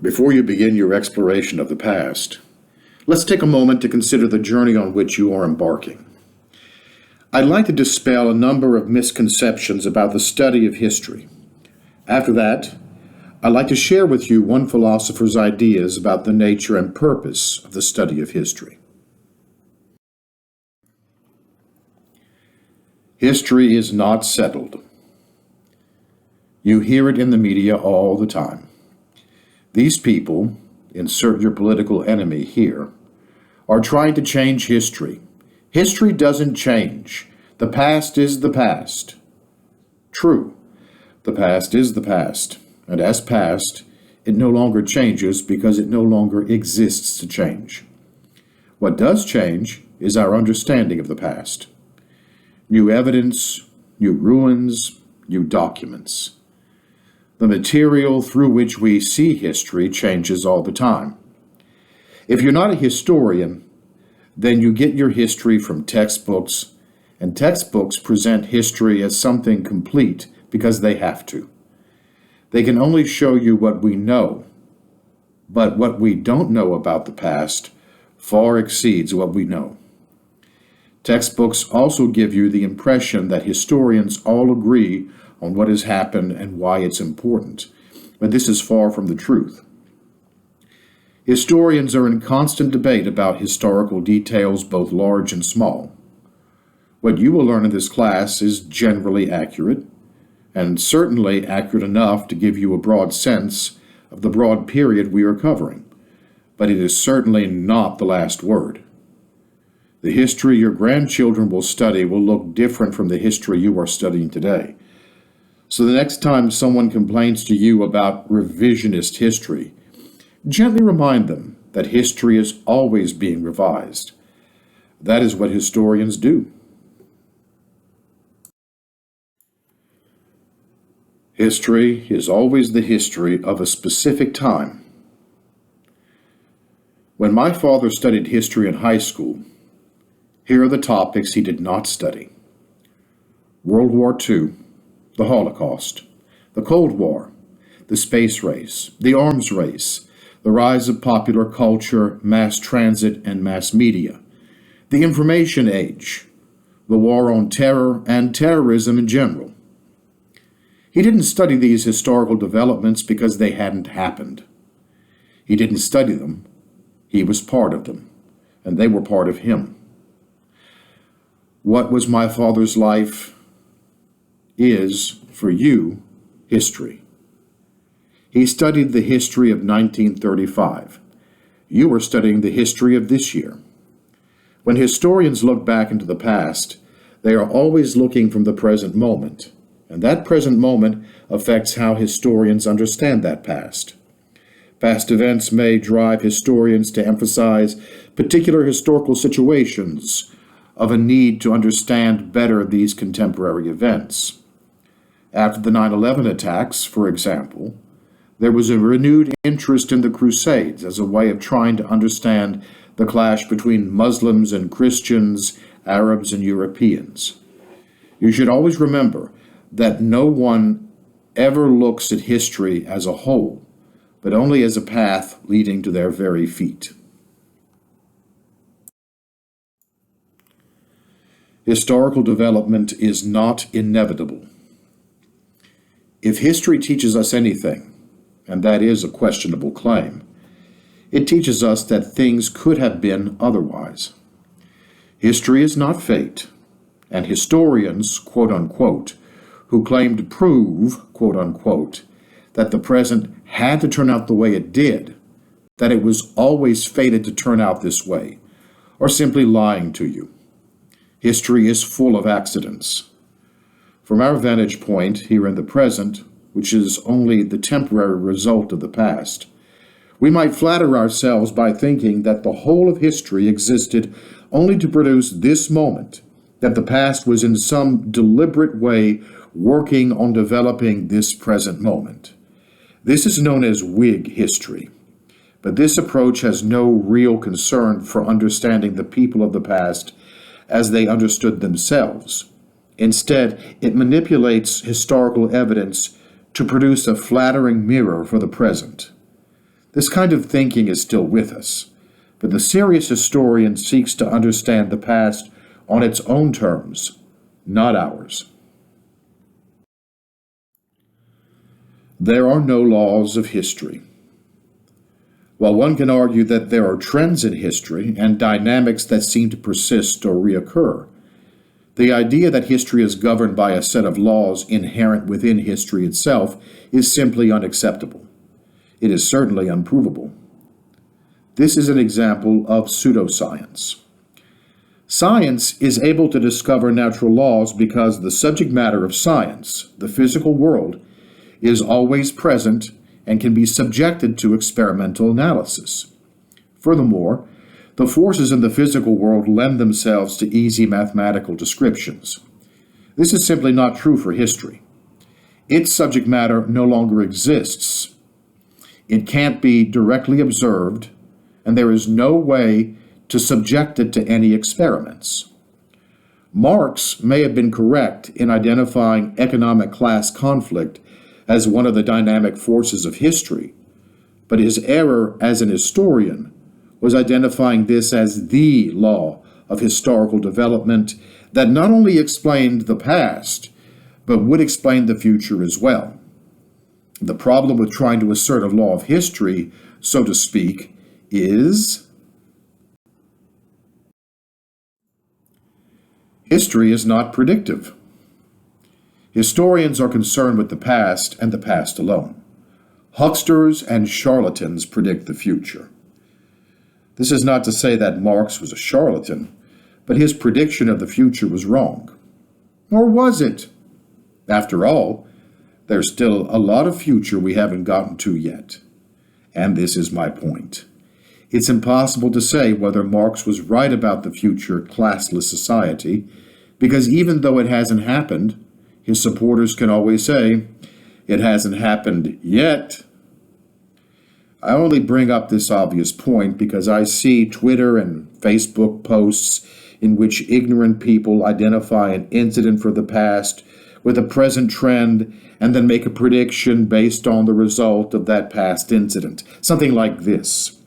Before you begin your exploration of the past, let's take a moment to consider the journey on which you are embarking. I'd like to dispel a number of misconceptions about the study of history. After that, I'd like to share with you one philosopher's ideas about the nature and purpose of the study of history. History is not settled. You hear it in the media all the time. These people, insert your political enemy here, are trying to change history. History doesn't change. The past is the past. True, the past is the past, and as past, it no longer changes because it no longer exists to change. What does change is our understanding of the past. New evidence, new ruins, new documents. The material through which we see history changes all the time. If you're not a historian, then you get your history from textbooks, and textbooks present history as something complete because they have to. They can only show you what we know, but what we don't know about the past far exceeds what we know. Textbooks also give you the impression that historians all agree on what has happened and why it's important, but this is far from the truth. Historians are in constant debate about historical details, both large and small. What you will learn in this class is generally accurate, and certainly accurate enough to give you a broad sense of the broad period we are covering, but it is certainly not the last word. The history your grandchildren will study will look different from the history you are studying today. So the next time someone complains to you about revisionist history, gently remind them that history is always being revised. That is what historians do. History is always the history of a specific time. When my father studied history in high school, here are the topics he did not study: World War II, the Holocaust, the Cold War, the space race, the arms race, the rise of popular culture, mass transit, and mass media, the information age, the war on terror and terrorism in general. He didn't study these historical developments because they hadn't happened. He didn't study them. He was part of them, and they were part of him. What was my father's life is, for you, history. He studied the history of 1935. You are studying the history of this year. When historians look back into the past, they are always looking from the present moment, and that present moment affects how historians understand that past. Past events may drive historians to emphasize particular historical situations of a need to understand better these contemporary events. After the 9/11 attacks, for example, there was a renewed interest in the Crusades as a way of trying to understand the clash between Muslims and Christians, Arabs and Europeans. You should always remember that no one ever looks at history as a whole, but only as a path leading to their very feet. Historical development is not inevitable. If history teaches us anything, and that is a questionable claim, it teaches us that things could have been otherwise. History is not fate, and historians, quote unquote, who claim to prove, quote unquote, that the present had to turn out the way it did, that it was always fated to turn out this way, are simply lying to you. History is full of accidents. From our vantage point here in the present, which is only the temporary result of the past, we might flatter ourselves by thinking that the whole of history existed only to produce this moment, that the past was in some deliberate way working on developing this present moment. This is known as Whig history, but this approach has no real concern for understanding the people of the past as they understood themselves. Instead, it manipulates historical evidence to produce a flattering mirror for the present. This kind of thinking is still with us, but the serious historian seeks to understand the past on its own terms, not ours. There are no laws of history. While one can argue that there are trends in history and dynamics that seem to persist or reoccur, the idea that history is governed by a set of laws inherent within history itself is simply unacceptable. It is certainly unprovable. This is an example of pseudoscience. Science is able to discover natural laws because the subject matter of science, the physical world, is always present and can be subjected to experimental analysis. Furthermore, the forces in the physical world lend themselves to easy mathematical descriptions. This is simply not true for history. Its subject matter no longer exists. It can't be directly observed, and there is no way to subject it to any experiments. Marx may have been correct in identifying economic class conflict as one of the dynamic forces of history, but his error as an historian was identifying this as the law of historical development that not only explained the past, but would explain the future as well. The problem with trying to assert a law of history, so to speak, is history is not predictive. Historians are concerned with the past and the past alone. Hucksters and charlatans predict the future. This is not to say that Marx was a charlatan, but his prediction of the future was wrong. Or was it? After all, there's still a lot of future we haven't gotten to yet. And this is my point. It's impossible to say whether Marx was right about the future classless society, because even though it hasn't happened, his supporters can always say, "It hasn't happened yet." I only bring up this obvious point because I see Twitter and Facebook posts in which ignorant people identify an incident from the past with a present trend and then make a prediction based on the result of that past incident. Something like this.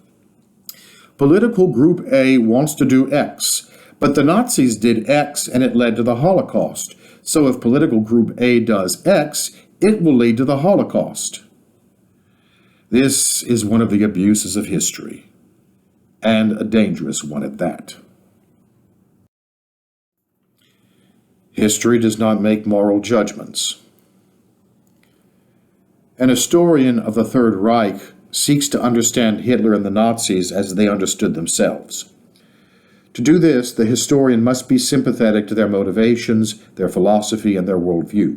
Political Group A wants to do X, but the Nazis did X and it led to the Holocaust. So if political group A does X, it will lead to the Holocaust. This is one of the abuses of history, and a dangerous one at that. History does not make moral judgments. An historian of the Third Reich seeks to understand Hitler and the Nazis as they understood themselves. To do this, the historian must be sympathetic to their motivations, their philosophy, and their worldview.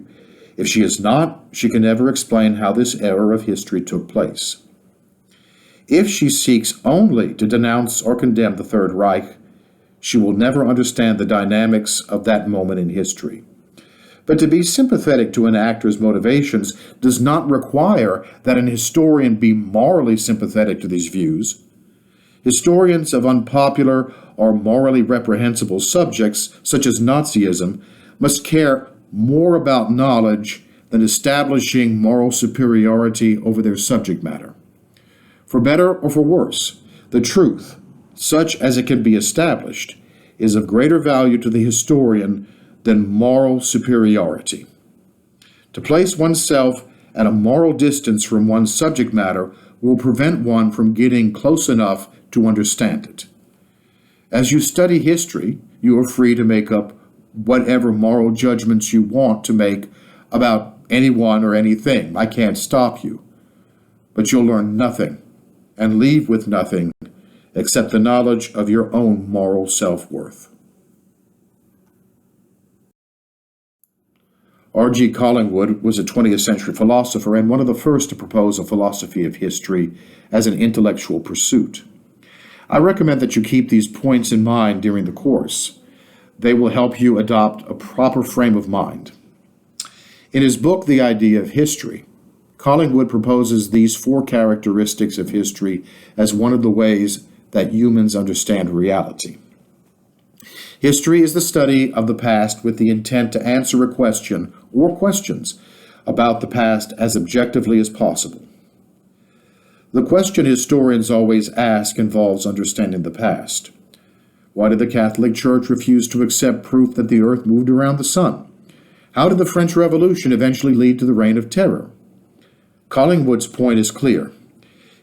If she is not, she can never explain how this error of history took place. If she seeks only to denounce or condemn the Third Reich, she will never understand the dynamics of that moment in history. But to be sympathetic to an actor's motivations does not require that an historian be morally sympathetic to these views. Historians of unpopular or morally reprehensible subjects, such as Nazism, must care more about knowledge than establishing moral superiority over their subject matter. For better or for worse, the truth, such as it can be established, is of greater value to the historian than moral superiority. To place oneself at a moral distance from one's subject matter will prevent one from getting close enough to understand it. As you study history, you are free to make up whatever moral judgments you want to make about anyone or anything. I can't stop you. But you'll learn nothing and leave with nothing except the knowledge of your own moral self-worth. R.G. Collingwood was a 20th century philosopher and one of the first to propose a philosophy of history as an intellectual pursuit. I recommend that you keep these points in mind during the course. They will help you adopt a proper frame of mind. In his book, The Idea of History, Collingwood proposes these 4 characteristics of history as one of the ways that humans understand reality. History is the study of the past with the intent to answer a question or questions about the past as objectively as possible. The question historians always ask involves understanding the past. Why did the Catholic Church refuse to accept proof that the earth moved around the sun? How did the French Revolution eventually lead to the Reign of Terror? Collingwood's point is clear.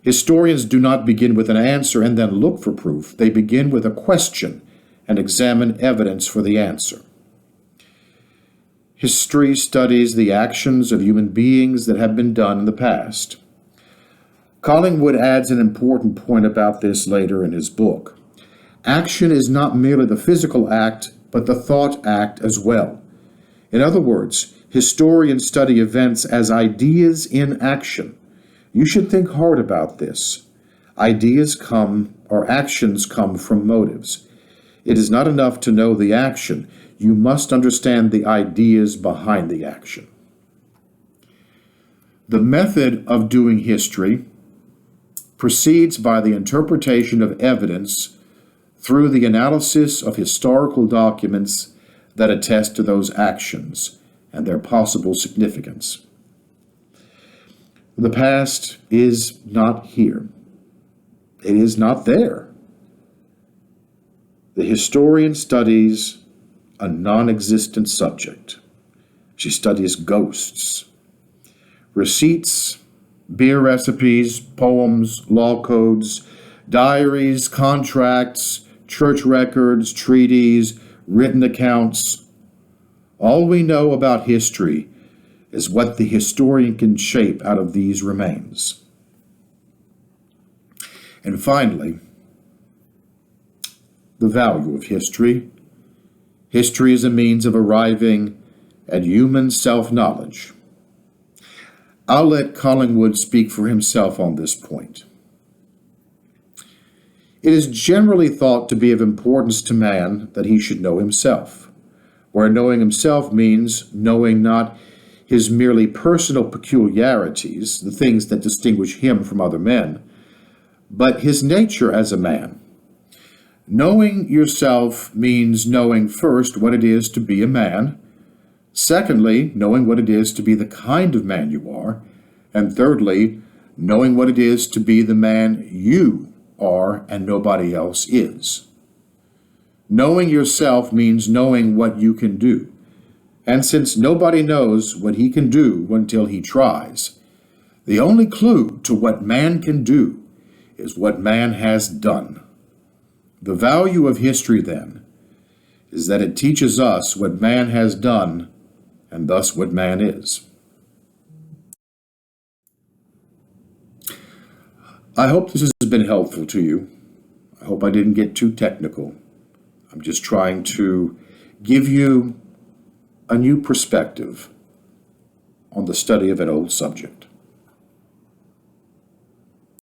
Historians do not begin with an answer and then look for proof. They begin with a question and examine evidence for the answer. History studies the actions of human beings that have been done in the past. Collingwood adds an important point about this later in his book. Action is not merely the physical act, but the thought act as well. In other words, historians study events as ideas in action. You should think hard about this. Ideas come, or actions come from motives. It is not enough to know the action. You must understand the ideas behind the action. The method of doing history proceeds by the interpretation of evidence through the analysis of historical documents that attest to those actions and their possible significance. The past is not here. It is not there. The historian studies a non-existent subject. She studies ghosts. Receipts, beer recipes, poems, law codes, diaries, contracts, church records, treaties, written accounts. All we know about history is what the historian can shape out of these remains. And finally, the value of history. History is a means of arriving at human self-knowledge. I'll let Collingwood speak for himself on this point. It is generally thought to be of importance to man that he should know himself, where knowing himself means knowing not his merely personal peculiarities, the things that distinguish him from other men, but his nature as a man. Knowing yourself means knowing first what it is to be a man, secondly, knowing what it is to be the kind of man you are, and thirdly, knowing what it is to be the man you are and nobody else is. Knowing yourself means knowing what you can do. And since nobody knows what he can do until he tries, the only clue to what man can do is what man has done. The value of history, then, is that it teaches us what man has done and thus what man is. I hope this has been helpful to you. I hope I didn't get too technical. I'm just trying to give you a new perspective on the study of an old subject.